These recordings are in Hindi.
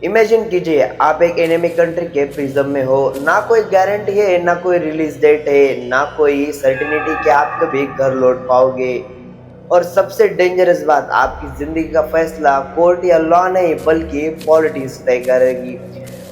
इमेजिन कीजिए आप एक एनिमी कंट्री के प्रिज्म में हो, ना कोई गारंटी है, ना कोई रिलीज डेट है, ना कोई सर्टिनिटी कि आप कभी घर लौट पाओगे। और सबसे डेंजरस बात, आपकी जिंदगी का फैसला कोर्ट या लॉ नहीं बल्कि पॉलिटिक्स तय करेगी।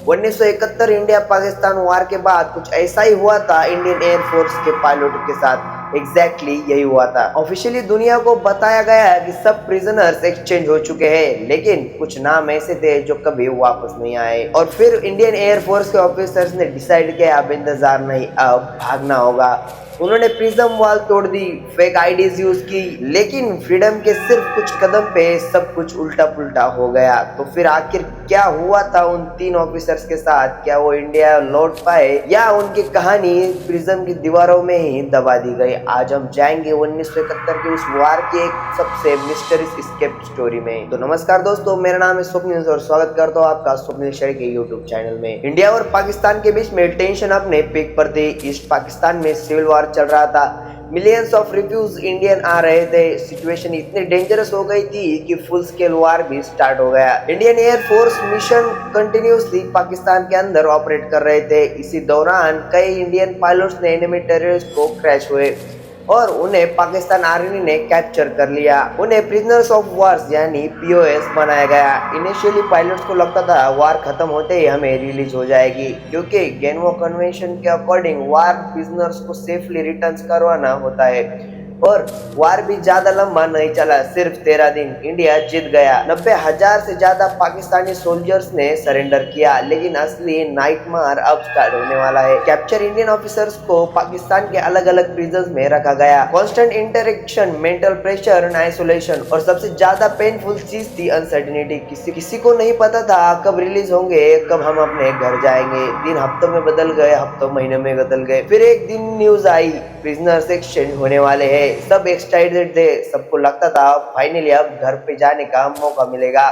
1971 इंडिया पाकिस्तान वार के बाद कुछ ऐसा ही हुआ था इंडियन एयरफोर्स के पायलटों के साथ। एग्जैक्टली यही हुआ था। ऑफिशियली दुनिया को बताया गया है कि सब प्रिजनर्स एक्सचेंज हो चुके हैं, लेकिन कुछ नाम ऐसे थे जो कभी वापस नहीं आए। और फिर इंडियन एयरफोर्स के ऑफिसर्स ने डिसाइड किया अब इंतजार नहीं, अब भागना होगा। उन्होंने प्रिज्म वॉल तोड़ दी, फेक आईडीज यूज की, लेकिन फ्रीडम के सिर्फ कुछ कदम पे सब कुछ उल्टा पुल्टा हो गया। तो फिर आखिर क्या हुआ था उन 3 ऑफिसर्स के साथ? क्या वो इंडिया लौट पाए या उनकी कहानी प्रिज्म की दीवारों में ही दबा दी गई? आज हम जाएंगे 1971 के उस वार की एक सबसे मिस्टरीज एस्केप स्टोरी में। तो नमस्कार दोस्तों, मेरा नाम है स्वप्निल और स्वागत करता हूँ आपका स्वप्निल शेयर के यूट्यूब चैनल में। इंडिया और पाकिस्तान के बीच में टेंशन अपने पीक पर थी। ईस्ट पाकिस्तान में सिविल वार चल रहा था। मिलियंस ऑफ रिफ्यूज इंडियन आ रहे थे। सिचुएशन इतनी डेंजरस हो गई थी कि फुल स्केल वार भी स्टार्ट हो गया। Indian air force mission continuously Pakistan के अंदर ऑपरेट कर रहे थे। इसी दौरान कई इंडियन पायलट्स ने एनिमी टेररिस्ट को क्रैश हुए और उन्हें पाकिस्तान आर्मी ने कैप्चर कर लिया। उन्हें प्रिजनर्स ऑफ वार्स यानी पीओएस बनाया गया। इनिशियली पायलट्स को लगता था वार खत्म होते ही हमें रिलीज हो जाएगी, क्योंकि गेनवो कन्वेंशन के अकॉर्डिंग वार प्रिजनर्स को सेफली रिटर्न करवाना होता है। और वार भी ज्यादा लंबा नहीं चला, सिर्फ 13 दिन। इंडिया जीत गया। 90,000 से ज्यादा पाकिस्तानी सोल्जर्स ने सरेंडर किया, लेकिन असली नाइटमेयर अब स्टार्ट होने वाला है। कैप्चर इंडियन ऑफिसर्स को पाकिस्तान के अलग अलग प्रिजन्स में रखा गया। Constant interaction, mental pressure and isolation, और सबसे ज्यादा पेनफुल चीज थी अनसर्टिनिटी। किसी को नहीं पता था कब रिलीज होंगे, कब हम अपने घर जाएंगे। दिन हफ्तों में बदल गए, हफ्तों महीनों में बदल गए। फिर एक दिन न्यूज आई, प्रिजनर्स एक्सचेंज होने वाले हैं। सब एक्साइटेड थे, सबको लगता था फाइनली अब घर पे जाने का मौका मिलेगा।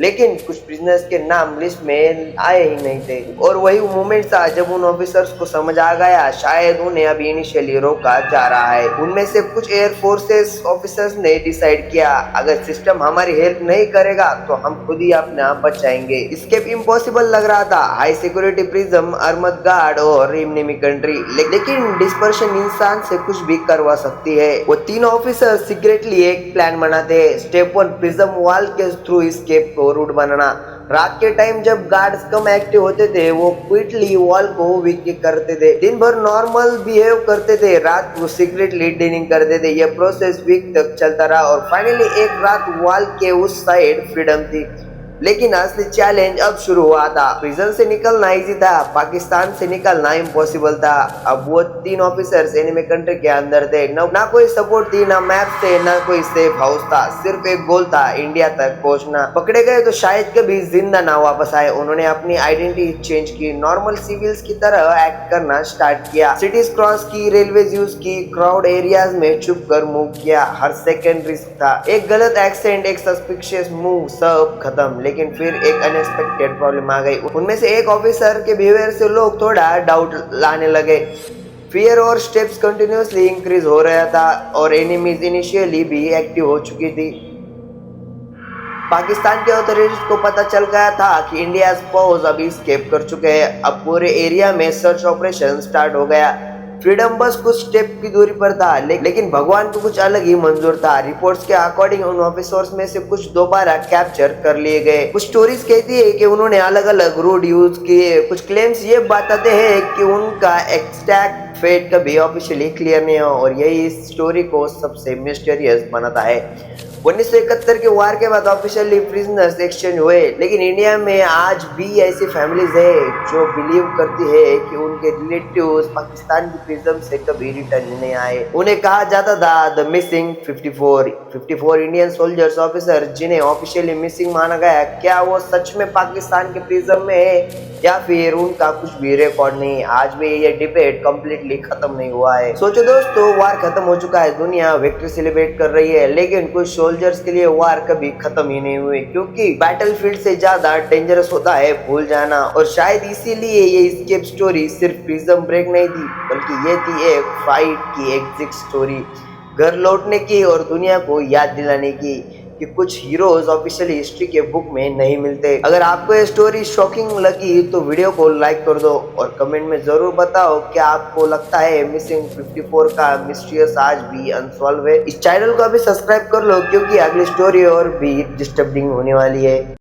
लेकिन कुछ प्रिजनर्स के नाम लिस्ट में आए ही नहीं थे। और वही मोमेंट था जब उन ऑफिसर्स को समझ आ गया शायद उन्हें अभी इनिशियली रोका जा रहा है। उनमें से कुछ एयरफोर्सेस ऑफिसर्स ने डिसाइड किया अगर सिस्टम हमारी हेल्प नहीं करेगा तो हम खुद ही अपना बचाएंगे। एस्केप इम्पॉसिबल लग रहा था। High security prism, armed guard और एनिमी कंट्री, लेकिन डिस्पर्शन इंसान से कुछ भी करवा सकती है। वो 3 ऑफिसर सीक्रेटली एक प्लान बनाते। स्टेप 1, प्रिज्म वॉल के थ्रू एस्केप रूट बनाना। रात के टाइम जब गार्ड्स कम एक्टिव होते थे, वो क्विकली वॉल को वीक करते थे। दिन भर नॉर्मल बिहेव करते थे, रात को सीक्रेटली लीडिंग करते थे। यह प्रोसेस वीक तक चलता रहा और फाइनली एक रात वॉल के उस साइड फ्रीडम थी। लेकिन असली चैलेंज अब शुरू हुआ था। प्रिजन से निकलना इजी था, पाकिस्तान से निकलना इम्पॉसिबल था। अब वो 3 ऑफिसर्स एनिमी कंट्री के अंदर थे। ना कोई सपोर्ट थी, ना मैप थे, ना कोई सेफ हाउस था। सिर्फ एक गोल था, इंडिया तक पहुंचना। पकड़े गए तो शायद कभी जिंदा ना वापस आए। उन्होंने अपनी आइडेंटिटी चेंज की, नॉर्मल सिविल्स की तरह एक्ट करना स्टार्ट किया। सिटीज क्रॉस की, रेलवेज यूज की, क्राउड एरियाज में छुप कर मूव किया। हर सेकेंड रिस्क था। एक गलत एक्सेंट, एक सस्पिशियस मूव, सब खत्म। लेकिन फिर एक अनएक्सपेक्टेड प्रॉब्लम आ गई। उनमें से एक ऑफिसर के बिहेवियर से लोग थोड़ा डाउट लाने लगे। फियर और स्टेप्स कंटिन्यूअसली इंक्रीज हो रहा था और एनिमीज इनिशियली भी एक्टिव हो चुकी थी। पाकिस्तान के अथॉरिटीज को पता चल गया था कि इंडिया फोर्स अभी एस्केप कर चुके हैं। अब पूरे एरिया में सर्च ऑपरेशन स्टार्ट हो गया। फ्रीडम बस कुछ स्टेप की दूरी पर था, लेकिन भगवान को कुछ अलग ही मंजूर था। रिपोर्ट्स के अकॉर्डिंग उन ऑफिसर्स में से कुछ दोबारा कैप्चर कर लिए गए। कुछ स्टोरीज कहती है कि उन्होंने अलग अलग रूट यूज किए। कुछ क्लेम्स ये बताते हैं कि उनका एग्जैक्ट फेट कभी ऑफिशियली क्लियर नहीं हो, और यही इस स्टोरी को सबसे मिस्टीरियस बनाता है। 1971 के वार के बाद ऑफिशियली प्रिजनर्स एक्सचेंज हुए, लेकिन इंडिया में आज भी ऐसी फैमिलीज है जो बिलीव करती है कि उनके रिलेटिव्स पाकिस्तान की प्रिजन से कभी रिटर्न नहीं आए। उन्हें कहा जाता था the missing 54 Indian soldiers officer जिन्हें ऑफिशियली मिसिंग माना गया। क्या वो सच में पाकिस्तान के प्रिजन में है या फिर उनका कुछ भी रिकॉर्ड नहीं? आज भी ये डिबेट कंप्लीटली खत्म नहीं हुआ है। सोचो दोस्तों, वार खत्म हो चुका है, दुनिया विक्ट्री सेलिब्रेट कर रही है, लेकिन कुछ सोल्जर्स के लिए वार कभी खत्म ही नहीं हुई, क्योंकि बैटलफील्ड से ज्यादा डेंजरस होता है भूल जाना। और शायद इसीलिए ये एस्केप स्टोरी सिर्फ प्रिज्म ब्रेक नहीं थी, बल्कि ये थी एक फाइट की एग्जिट स्टोरी, घर लौटने की और दुनिया को याद दिलाने की कि कुछ हीरोज ऑफिशियली हिस्ट्री के बुक में नहीं मिलते। अगर आपको ये स्टोरी शॉकिंग लगी तो वीडियो को लाइक कर दो और कमेंट में जरूर बताओ क्या आपको लगता है मिसिंग 54 का मिस्टीरियस आज भी अनसॉल्व है। इस चैनल को अभी सब्सक्राइब कर लो क्योंकि अगली स्टोरी और भी डिस्टर्बिंग होने वाली है।